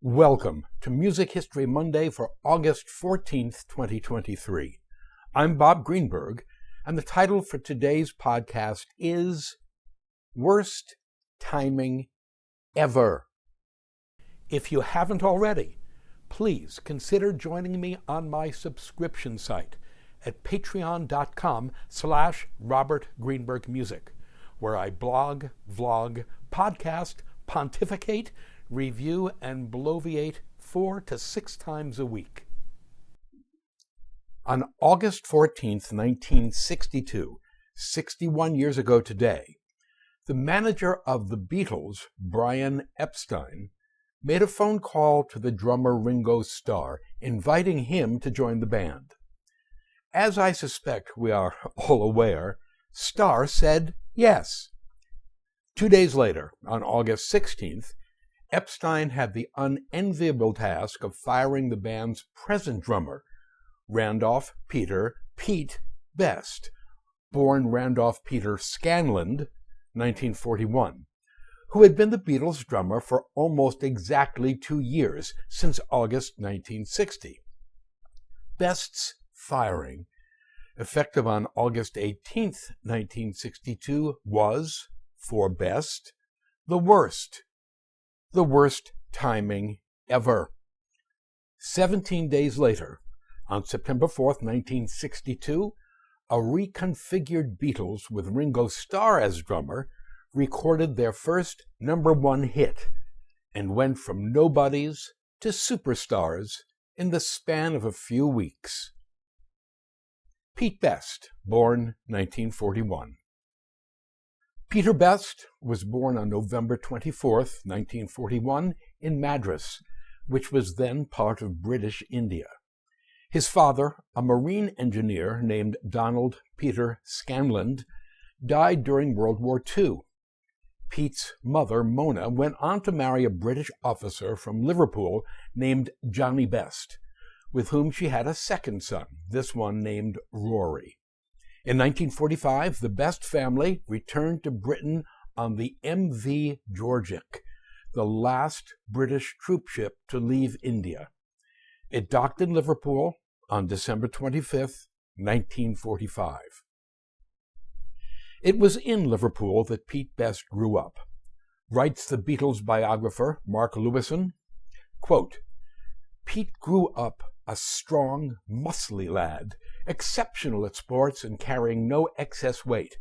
Welcome to Music History Monday for August 14th, 2023. I'm Bob Greenberg, and the title for today's podcast is Worst Timing Ever. If you haven't already, please consider joining me on my subscription site at patreon.com/Robert Greenberg Music, where I blog, vlog, podcast, pontificate, review, and bloviate 4 to 6 times a week. On August 14th, 1962, 61 years ago today, the manager of the Beatles, Brian Epstein, made a phone call to the drummer Ringo Starr, inviting him to join the band. As I suspect we are all aware, Starr said yes. 2 days later, on August 16th, Epstein had the unenviable task of firing the band's present drummer, Randolph Peter "Pete" Best, born Randolph Peter Scanland, 1941, who had been the Beatles' drummer for almost exactly 2 years, since August 1960. Best's firing, effective on August 18th, 1962, was, for Best, the worst timing ever. 17 days later, on September 4th, 1962, a reconfigured Beatles with Ringo Starr as drummer recorded their first #1 hit and went from nobodies to superstars in the span of a few weeks. Pete Best, born 1941. Peter Best was born on November 24th, 1941, in Madras, which was then part of British India. His father, a marine engineer named Donald Peter Scanland, died during World War II. Pete's mother, Mona, went on to marry a British officer from Liverpool named Johnny Best, with whom she had a second son, this one named Rory. In 1945, the Best family returned to Britain on the MV Georgic, the last British troop ship to leave India. It docked in Liverpool on December 25th, 1945. It was in Liverpool that Pete Best grew up. Writes the Beatles biographer Mark Lewison, quote, "Pete grew up a strong, muscly lad, exceptional at sports and carrying no excess weight,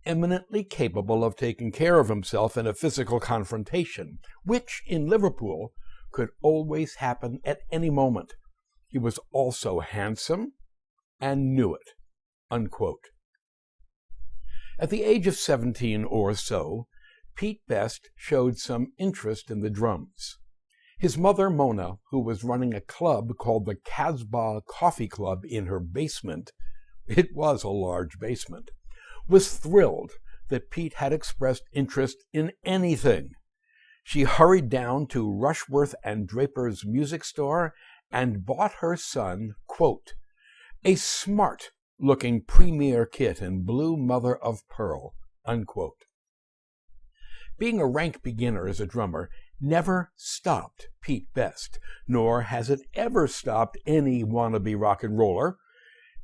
eminently capable of taking care of himself in a physical confrontation, which in Liverpool could always happen at any moment. He was also handsome and knew it." Unquote. At the age of 17 or so, Pete Best showed some interest in the drums. His mother, Mona, who was running a club called the Casbah Coffee Club in her basement — it was a large basement — was thrilled that Pete had expressed interest in anything. She hurried down to Rushworth and Draper's music store and bought her son, quote, "a smart-looking premier kit in blue mother of pearl," unquote. Being a rank beginner as a drummer never stopped Pete Best, nor has it ever stopped any wannabe rock and roller,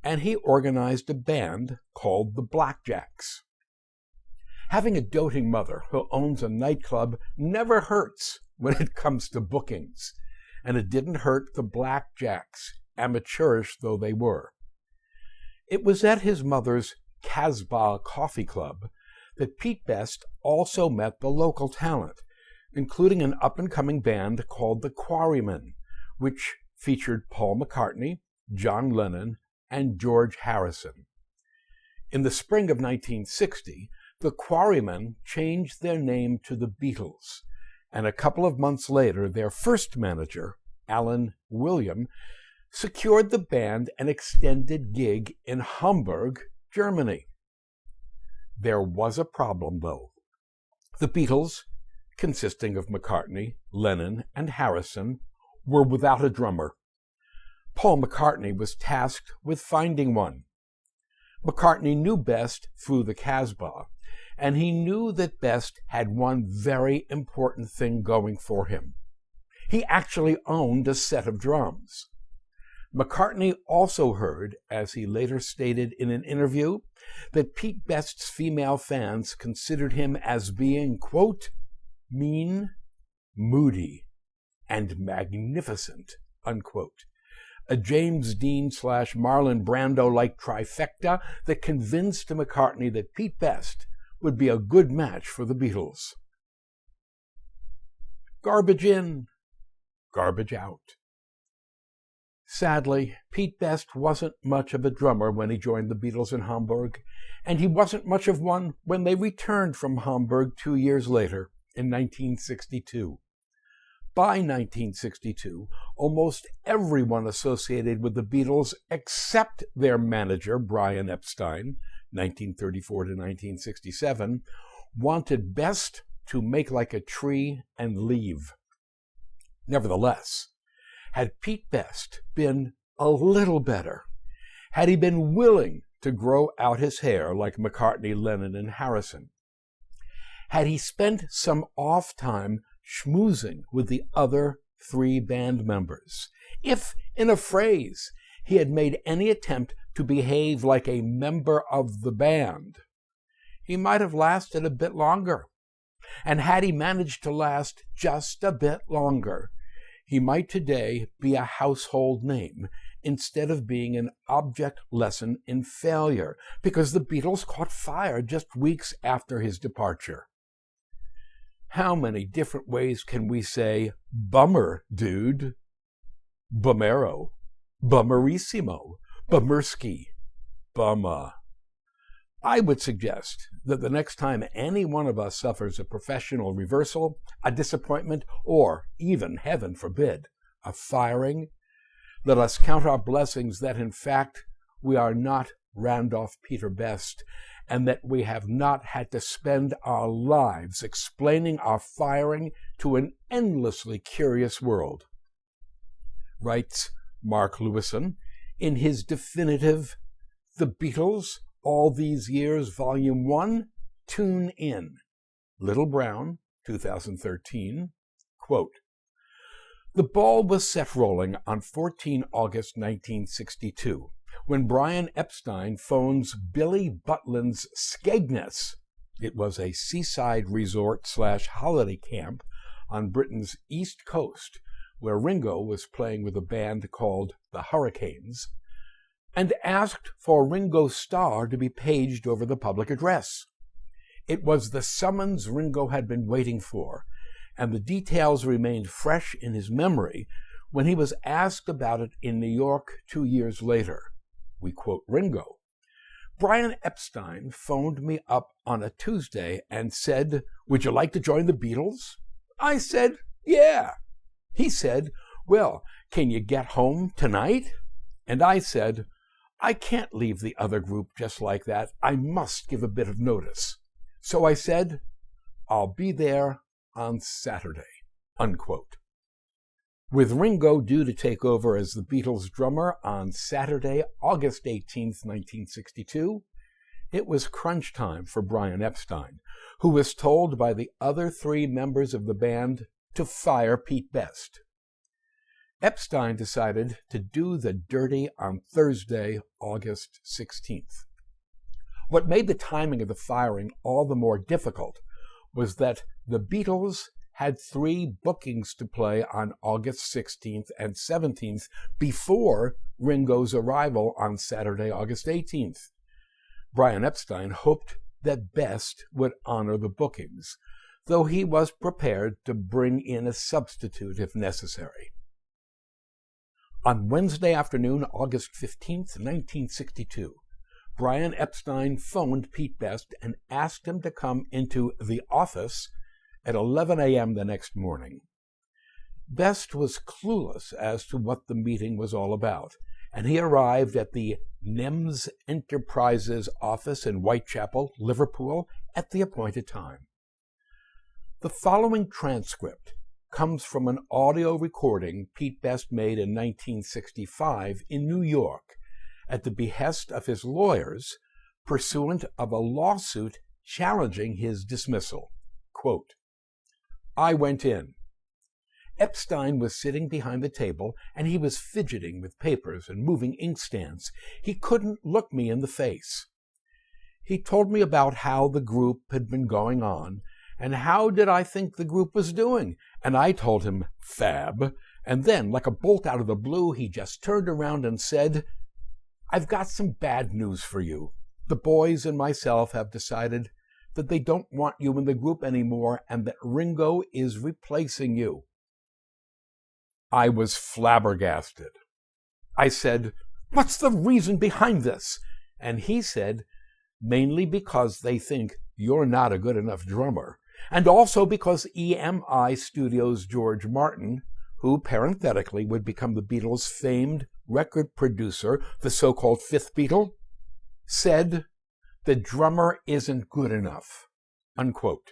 and he organized a band called the Blackjacks. Having a doting mother who owns a nightclub never hurts when it comes to bookings, and it didn't hurt the Blackjacks, amateurish though they were. It was at his mother's Casbah Coffee Club that Pete Best also met the local talent, including an up-and-coming band called the Quarrymen, which featured Paul McCartney, John Lennon, and George Harrison. In the spring of 1960, the Quarrymen changed their name to the Beatles, and a couple of months later, their first manager, Alan William, secured the band an extended gig in Hamburg, Germany. There was a problem, though. The Beatles, consisting of McCartney, Lennon, and Harrison, were without a drummer. Paul McCartney was tasked with finding one. McCartney knew Best through the Casbah, and he knew that Best had one very important thing going for him. He actually owned a set of drums. McCartney also heard, as he later stated in an interview, that Pete Best's female fans considered him as being, quote, mean, moody, and magnificent, unquote. A James Dean / Marlon Brando-like trifecta that convinced McCartney that Pete Best would be a good match for the Beatles. Garbage in, garbage out. Sadly, Pete Best wasn't much of a drummer when he joined the Beatles in Hamburg, and he wasn't much of one when they returned from Hamburg 2 years later, in 1962. By 1962, almost everyone associated with the Beatles, except their manager, Brian Epstein, 1934 to 1967, wanted Best to make like a tree and leave. Nevertheless, had Pete Best been a little better, had he been willing to grow out his hair like McCartney, Lennon, and Harrison, had he spent some off time schmoozing with the other 3 band members, if, in a phrase, he had made any attempt to behave like a member of the band, he might have lasted a bit longer. And had he managed to last just a bit longer, he might today be a household name instead of being an object lesson in failure, because the Beatles caught fire just weeks after his departure. How many different ways can we say, bummer, dude? Bummero, bummerissimo, bummerski, bummer. I would suggest that the next time any one of us suffers a professional reversal, a disappointment, or even, heaven forbid, a firing, let us count our blessings that, in fact, we are not Randolph Peter Best, and that we have not had to spend our lives explaining our firing to an endlessly curious world. Writes Mark Lewison in his definitive The Beatles, All These Years, Volume 1, Tune In, Little Brown, 2013, quote, "The ball was set rolling on 14 August 1962, when Brian Epstein phones Billy Butlin's Skegness. It was a seaside resort / holiday camp on Britain's East Coast, where Ringo was playing with a band called the Hurricanes, and asked for Ringo Starr to be paged over the public address. It was the summons Ringo had been waiting for, and the details remained fresh in his memory when he was asked about it in New York 2 years later. We quote Ringo, "Brian Epstein phoned me up on a Tuesday and said, 'Would you like to join the Beatles?' I said, 'Yeah.' He said, 'Well, can you get home tonight?' And I said, 'I can't leave the other group just like that. I must give a bit of notice.' So I said, 'I'll be there on Saturday,'" unquote. With Ringo due to take over as the Beatles' drummer on Saturday, August 18, 1962, it was crunch time for Brian Epstein, who was told by the other 3 members of the band to fire Pete Best. Epstein decided to do the dirty on Thursday, August 16th. What made the timing of the firing all the more difficult was that the Beatles had 3 bookings to play on August 16th and 17th before Ringo's arrival on Saturday, August 18th. Brian Epstein hoped that Best would honor the bookings, though he was prepared to bring in a substitute if necessary. On Wednesday afternoon, August 15th, 1962, Brian Epstein phoned Pete Best and asked him to come into the office at 11 a.m. the next morning. Best was clueless as to what the meeting was all about, and he arrived at the NEMS Enterprises office in Whitechapel, Liverpool, at the appointed time. The following transcript comes from an audio recording Pete Best made in 1965 in New York at the behest of his lawyers, pursuant of a lawsuit challenging his dismissal. Quote, "I went in. Epstein was sitting behind the table, and he was fidgeting with papers and moving inkstands. He couldn't look me in the face. He told me about how the group had been going on, and how did I think the group was doing? And I told him, fab. And then, like a bolt out of the blue, he just turned around and said, I've got some bad news for you. The boys and myself have decided that they don't want you in the group anymore and that Ringo is replacing you. I was flabbergasted. I said, what's the reason behind this? And he said, mainly because they think you're not a good enough drummer, and also because EMI Studios' George Martin, who parenthetically would become the Beatles' famed record producer, the so-called fifth Beatle, said, the drummer isn't good enough, unquote.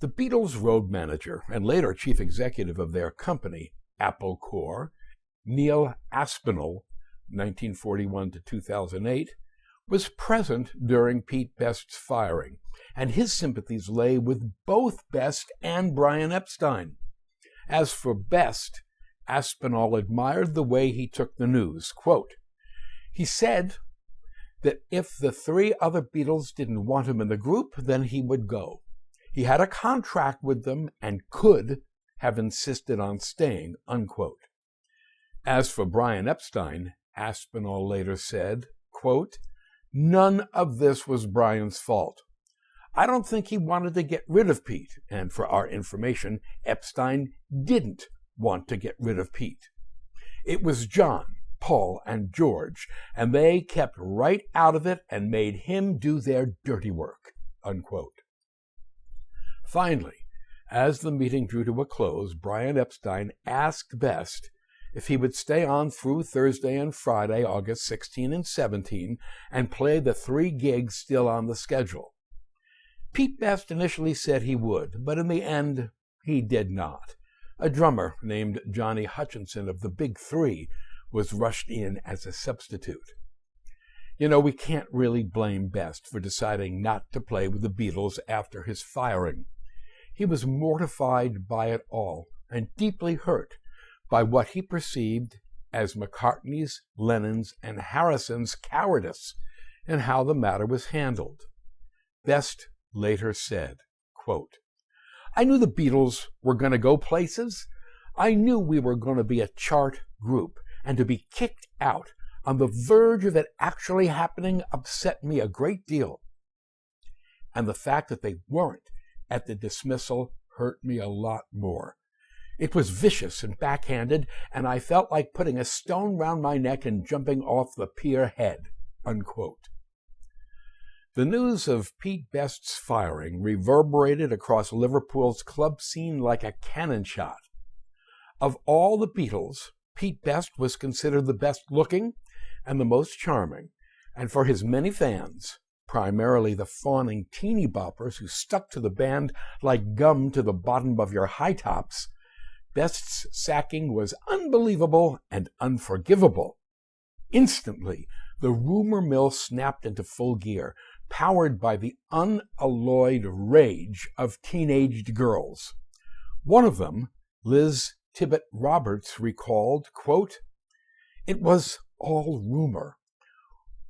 The Beatles' road manager and later chief executive of their company, Apple Corps, Neil Aspinall, 1941 to 2008, was present during Pete Best's firing, and his sympathies lay with both Best and Brian Epstein. As for Best, Aspinall admired the way he took the news. Quote, he said that if the three other Beatles didn't want him in the group, then he would go. He had a contract with them and could have insisted on staying, unquote. As for Brian Epstein, Aspinall later said, quote, none of this was Brian's fault. I don't think he wanted to get rid of Pete, and for our information, Epstein didn't want to get rid of Pete. It was John, Paul, and George, and they kept right out of it and made him do their dirty work, unquote. Finally, as the meeting drew to a close, Brian Epstein asked Best if he would stay on through Thursday and Friday, August 16 and 17, and play the 3 gigs still on the schedule. Pete Best initially said he would, but in the end, he did not. A drummer named Johnny Hutchinson of the Big Three was rushed in as a substitute. You know, we can't really blame Best for deciding not to play with the Beatles after his firing. He was mortified by it all and deeply hurt by what he perceived as McCartney's, Lennon's, and Harrison's cowardice in how the matter was handled. Best later said, quote, I knew the Beatles were going to go places. I knew we were going to be a chart group, and to be kicked out on the verge of it actually happening upset me a great deal. And the fact that they weren't at the dismissal hurt me a lot more. It was vicious and backhanded, and I felt like putting a stone round my neck and jumping off the pier head, unquote. The news of Pete Best's firing reverberated across Liverpool's club scene like a cannon shot. Of all the Beatles, Pete Best was considered the best looking and the most charming, and for his many fans, primarily the fawning teeny boppers who stuck to the band like gum to the bottom of your high tops, Best's sacking was unbelievable and unforgivable. Instantly, the rumor mill snapped into full gear, powered by the unalloyed rage of teenaged girls. One of them, Liz Tibbet Roberts, recalled, quote, it was all rumor.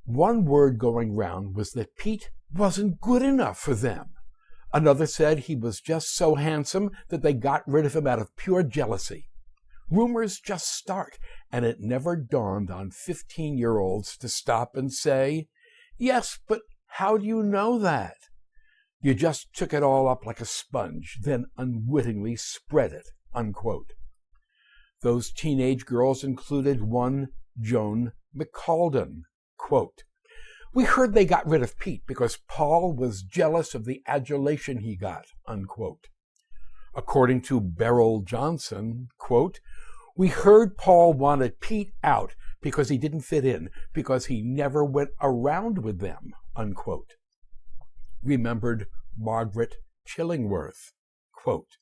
One word going round was that Pete wasn't good enough for them. Another said he was just so handsome that they got rid of him out of pure jealousy. Rumors just start, and it never dawned on 15-year-olds to stop and say, yes, but how do you know that? You just took it all up like a sponge, then unwittingly spread it, unquote. Those teenage girls included one Joan McCalden, quote, we heard they got rid of Pete because Paul was jealous of the adulation he got, unquote. According to Beryl Johnson, quote, we heard Paul wanted Pete out because he didn't fit in, because he never went around with them, unquote. Remembered Margaret Chillingworth, quote,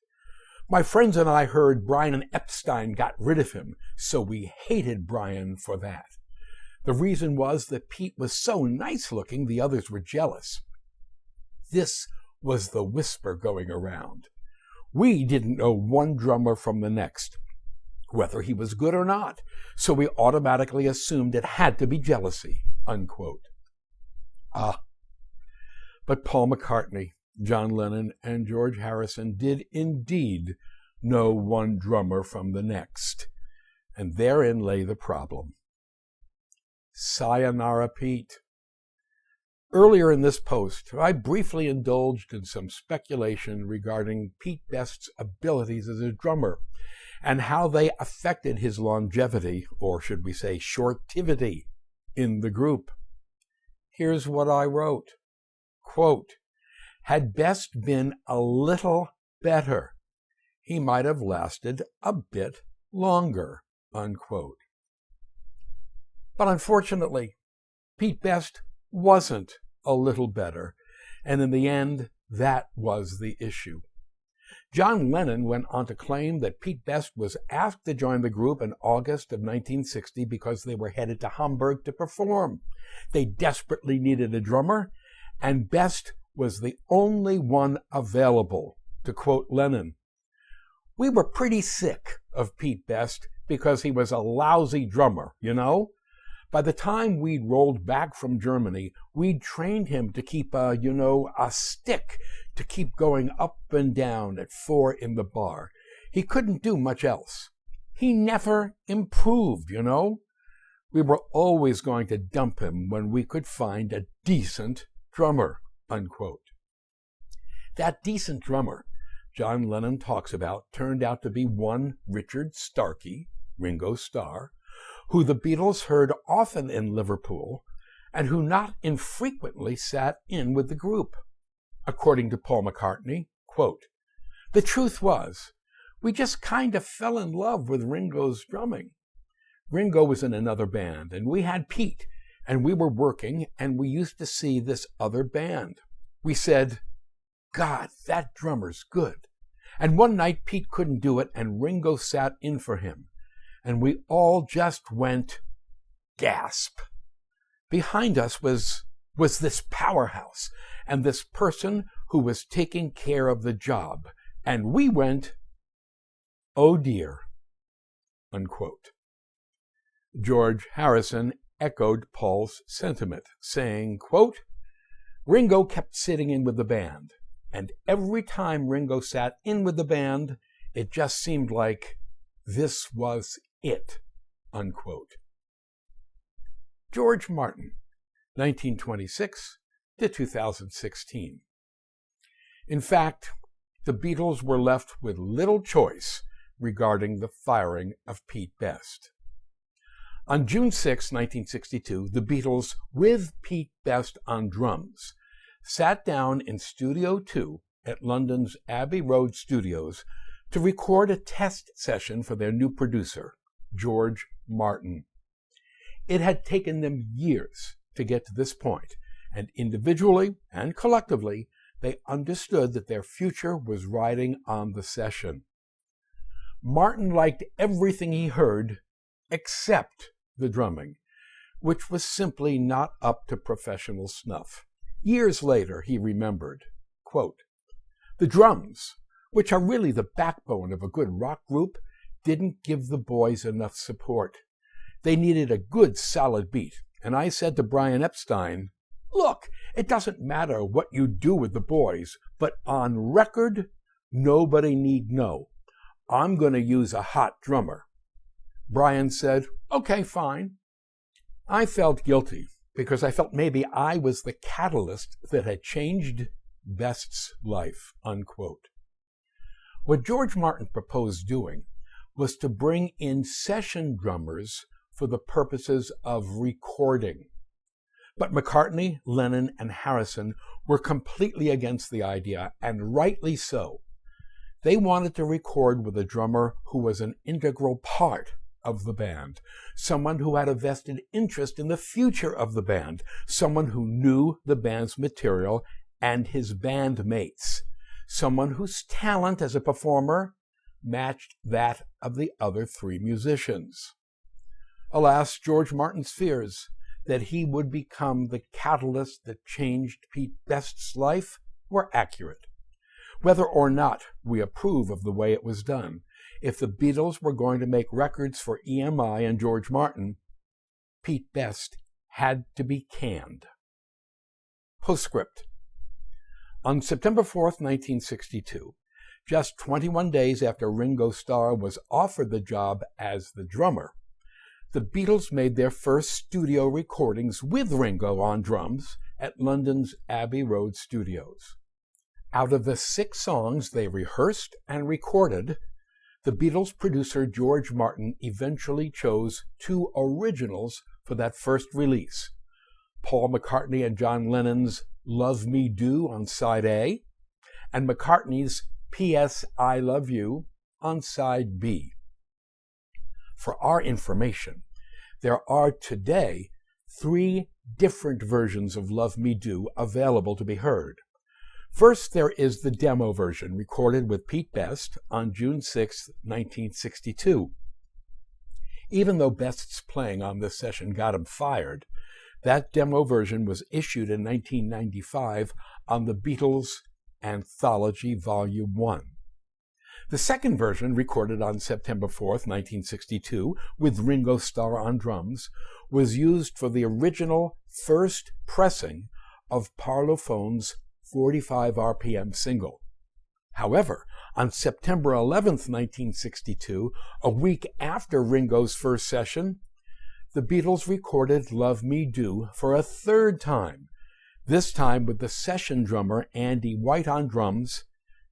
my friends and I heard Brian Epstein got rid of him, so we hated Brian for that. The reason was that Pete was so nice-looking the others were jealous. This was the whisper going around. We didn't know one drummer from the next, whether he was good or not, so we automatically assumed it had to be jealousy, unquote. But Paul McCartney, John Lennon, and George Harrison did indeed know one drummer from the next, and therein lay the problem. Sayonara Pete. Earlier in this post, I briefly indulged in some speculation regarding Pete Best's abilities as a drummer and how they affected his longevity, or should we say shortivity, in the group. Here's what I wrote. Quote, had Best been a little better, he might have lasted a bit longer, unquote. But unfortunately, Pete Best wasn't a little better, and in the end, that was the issue. John Lennon went on to claim that Pete Best was asked to join the group in August of 1960 because they were headed to Hamburg to perform. They desperately needed a drummer, and Best was the only one available. To quote Lennon, "We were pretty sick of Pete Best because he was a lousy drummer, you know? By the time we'd rolled back from Germany, we'd trained him to keep a stick to keep going up and down at 4 in the bar. He couldn't do much else. He never improved, you know? We were always going to dump him when we could find a decent drummer," unquote. That decent drummer John Lennon talks about turned out to be one Richard Starkey, Ringo Starr, who the Beatles heard often in Liverpool, and who not infrequently sat in with the group. According to Paul McCartney, quote, "The truth was, we just kind of fell in love with Ringo's drumming. Ringo was in another band, and we had Pete, and we were working, and we used to see this other band. We said, God, that drummer's good. And one night Pete couldn't do it, and Ringo sat in for him. And we all just went, gasp. Behind us was this powerhouse and this person who was taking care of the job. And we went, oh dear," unquote. George Harrison echoed Paul's sentiment, saying, quote, "Ringo kept sitting in with the band, and every time Ringo sat in with the band, it just seemed like this was it," unquote. George Martin, 1926 to 2016. In fact, the Beatles were left with little choice regarding the firing of Pete Best. On June 6, 1962, the Beatles, with Pete Best on drums, sat down in Studio 2 at London's Abbey Road Studios to record a test session for their new producer, George Martin. It had taken them years to get to this point, and individually and collectively, they understood that their future was riding on the session. Martin liked everything he heard except the drumming, which was simply not up to professional snuff. Years later, he remembered, quote, "The drums, which are really the backbone of a good rock group, didn't give the boys enough support. They needed a good solid beat, and I said to Brian Epstein, look, it doesn't matter what you do with the boys, but on record, nobody need know. I'm going to use a hot drummer." Brian said, "Okay, fine." I felt guilty because I felt maybe I was the catalyst that had changed Best's life, unquote. What George Martin proposed doing was to bring in session drummers for the purposes of recording. But McCartney, Lennon, and Harrison were completely against the idea, and rightly so. They wanted to record with a drummer who was an integral part of the band, someone who had a vested interest in the future of the band, someone who knew the band's material and his bandmates, someone whose talent as a performer matched that of the other three musicians. Alas, George Martin's fears that he would become the catalyst that changed Pete Best's life were accurate. whether or not we approve of the way it was done. If the Beatles were going to make records for EMI and George Martin, Pete Best had to be canned. Postscript. On September 4th, 1962, just 21 days after Ringo Starr was offered the job as the drummer, the Beatles made their first studio recordings with Ringo on drums at London's Abbey Road Studios. Out of the 6 songs they rehearsed and recorded, the Beatles' producer George Martin eventually chose 2 originals for that first release: Paul McCartney and John Lennon's Love Me Do on side A, and McCartney's P.S. I Love You on side B. For our information, there are today 3 different versions of Love Me Do available to be heard. First, there is the demo version recorded with Pete Best on June 6, 1962. Even though Best's playing on this session got him fired, that demo version was issued in 1995 on the Beatles Anthology Volume 1. The second version, recorded on September 4, 1962, with Ringo Starr on drums, was used for the original first pressing of Parlophone's 45 RPM single. However, on September 11, 1962, a week after Ringo's first session, the Beatles recorded Love Me Do for a third time, this time with the session drummer Andy White on drums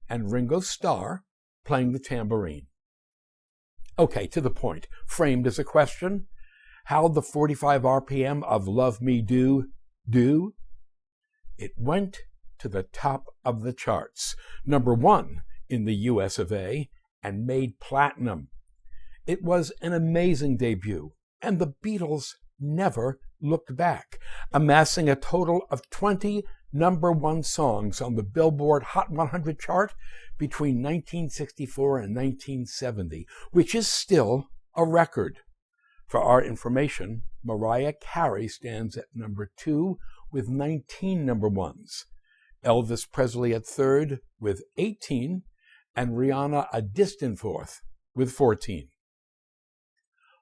and Ringo Starr playing the tambourine. Okay, to the point. Framed as a question, how'd the 45 RPM of Love Me Do? It went to the top of the charts, number 1 in the US of A, and made platinum. It was an amazing debut, and the Beatles never looked back, amassing a total of 20 number 1 songs on the Billboard Hot 100 chart between 1964 and 1970, which is still a record. For our information, Mariah Carey stands at number 2 with 19 number 1s, Elvis Presley at 3rd with 18, and Rihanna a distant 4th with 14.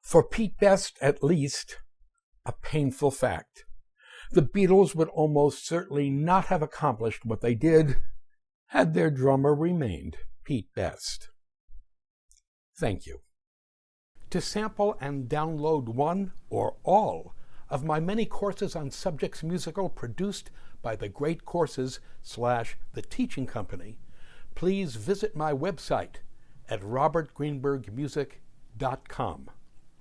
For Pete Best, at least, a painful fact. The Beatles would almost certainly not have accomplished what they did had their drummer remained Pete Best. Thank you. To sample and download one or all of my many courses on subjects musical produced by the Great Courses/The Teaching Company, please visit my website at robertgreenbergmusic.com.